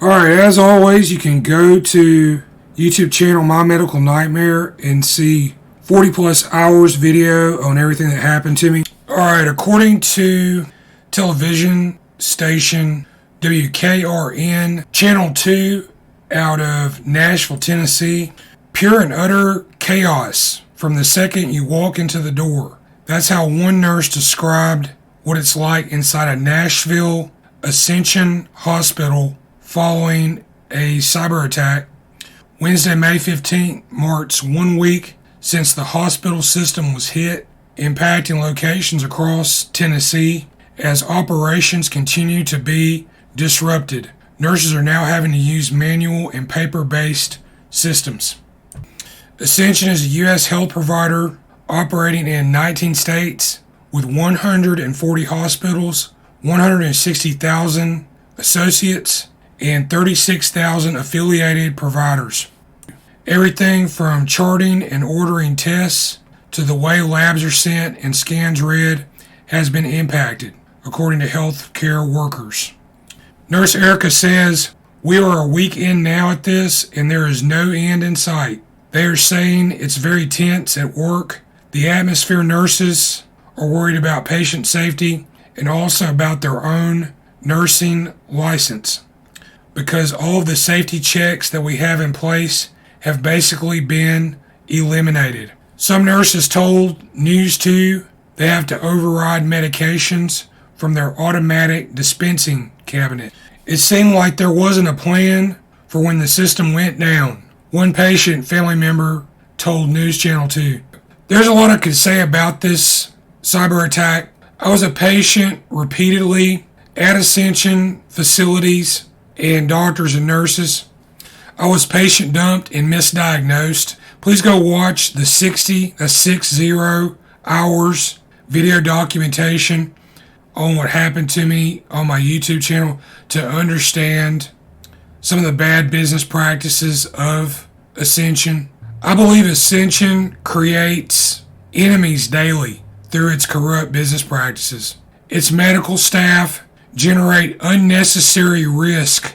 Alright, as always, you can go to YouTube channel My Medical Nightmare and see 40 plus hours video on everything that happened to me. Alright, according to television station WKRN, Channel 2 out of Nashville, Tennessee, pure and utter chaos from the second you walk into the door. That's how one nurse described what it's like inside a Nashville Ascension Hospital following a cyber attack. Wednesday, May 15th marks 1 week since the hospital system was hit, impacting locations across Tennessee as operations continue to be disrupted. Nurses are now having to use manual and paper-based systems. Ascension is a U.S. health provider operating in 19 states with 140 hospitals, 160,000 associates, and 36,000 affiliated providers. Everything from charting and ordering tests to the way labs are sent and scans read has been impacted, according to healthcare workers. Nurse Erica says, "We are a week in now at this, and there is no end in sight. They are saying it's very tense at work. The atmosphere nurses are worried about patient safety and also about their own nursing license, because all of the safety checks that we have in place have basically been eliminated. Some nurses told News 2 they have to override medications from their automatic dispensing cabinet. It seemed like there wasn't a plan for when the system went down," one patient family member told News Channel 2. There's a lot I could say about this cyber attack. I was a patient repeatedly at Ascension facilities and doctors and nurses. I was patient dumped and misdiagnosed. Please go watch the 60 hours video documentation on what happened to me on my YouTube channel to understand some of the bad business practices of Ascension. I believe Ascension creates enemies daily through its corrupt business practices. Its medical staff generate unnecessary risk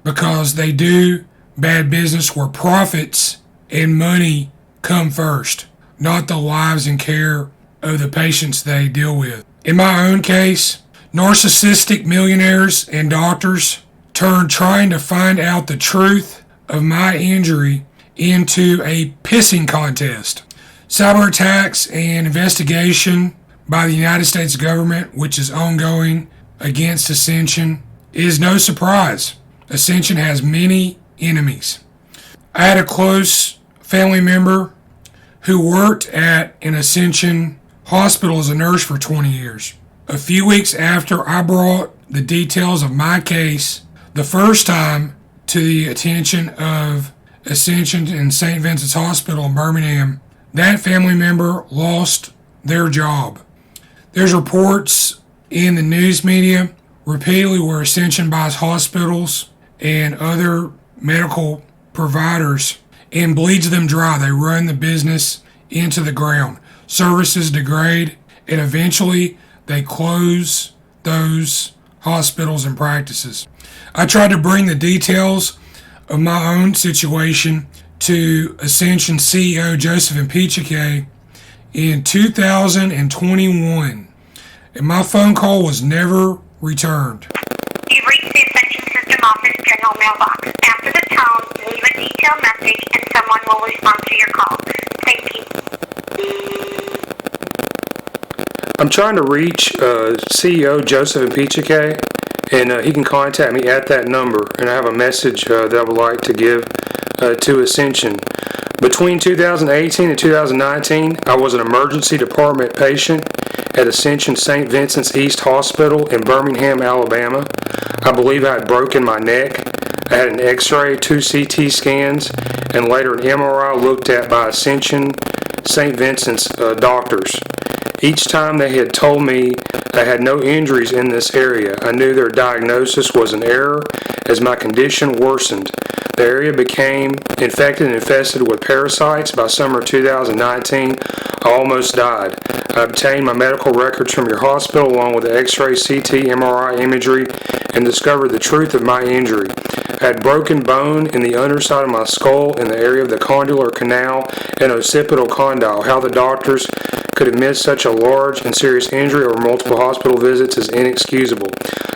because they do bad business where profits and money come first, not the lives and care of the patients they deal with. In my own case, narcissistic millionaires and doctors turned trying to find out the truth of my injury into a pissing contest. Cyber attacks and investigation by the United States government, which is ongoing against Ascension, is no surprise. Ascension has many enemies. I had a close family member who worked at an Ascension hospital as a nurse for 20 years. A few weeks after I brought the details of my case the first time to the attention of Ascension in St. Vincents Hospital in Birmingham, that family member lost their job. There's reports in the news media repeatedly where Ascension buys hospitals and other medical providers and bleeds them dry. They run the business into the ground. Services degrade, and eventually they close those hospitals and practices. I tried to bring the details of my own situation to Ascension CEO Joseph Impeachike in 2021, and my phone call was never returned. You've reached the Ascension System Office General Mailbox. After the tone, leave a detailed message and someone will respond to your call. Thank you. I'm trying to reach CEO Joseph Impeachike, and he can contact me at that number, and I have a message that I would like to give to Ascension. Between 2018 and 2019, I was an emergency department patient at Ascension St. Vincents East Hospital in Birmingham, Alabama. I believe I had broken my neck. I had an x-ray, 2 CT scans, and later an MRI looked at by Ascension St. Vincent's doctors. Each time they had told me I had no injuries in this area, I knew their diagnosis was an error as my condition worsened. The area became infected and infested with parasites. By summer 2019, I almost died. I obtained my medical records from your hospital along with the x-ray, CT, MRI imagery, and discovered the truth of my injury. I had broken bone in the underside of my skull in the area of the condylar canal and occipital condyle. How the doctors could have missed such a large and serious injury over multiple hospital visits is inexcusable.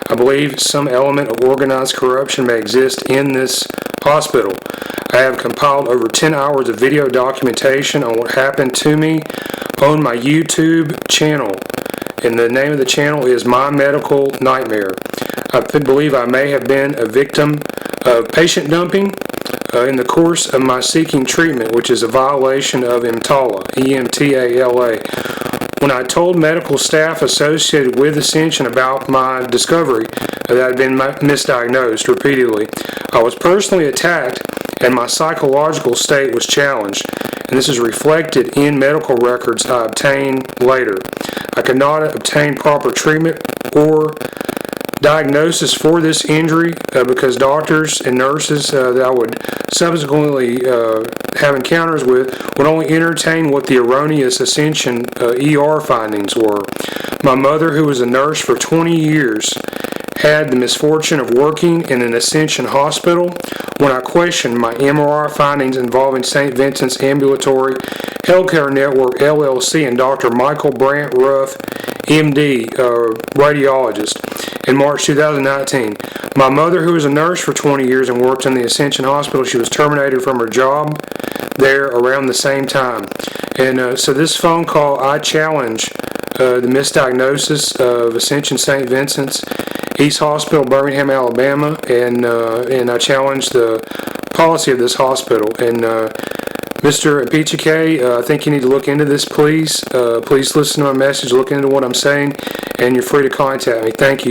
I believe some element of organized corruption may exist in this hospital. I have compiled over 10 hours of video documentation on what happened to me on my YouTube channel, and the name of the channel is My Medical Nightmare. I believe I may have been a victim of patient dumping in the course of my seeking treatment, which is a violation of EMTALA, E-M-T-A-L-A. When I told medical staff associated with Ascension about my discovery that I had been misdiagnosed repeatedly, I was personally attacked and my psychological state was challenged, and this is reflected in medical records I obtained later. I could not obtain proper treatment or diagnosis for this injury because doctors and nurses that I would subsequently have encounters with would only entertain what the erroneous Ascension ER findings were. My mother, who was a nurse for 20 years, had the misfortune of working in an Ascension hospital. When I questioned my MRI findings involving St. Vincent's Ambulatory Healthcare Network, LLC, and Dr. Michael Brandt Ruff, MD, radiologist, in March 2019. My mother, who was a nurse for 20 years and worked in the Ascension Hospital, she was terminated from her job there around the same time. And so this phone call, I challenge the misdiagnosis of Ascension St. Vincent's East Hospital, Birmingham, Alabama, and I challenge the policy of this hospital. And Mr. Pichike, I think you need to look into this, please. Please listen to my message, look into what I'm saying, and you're free to contact me. Thank you.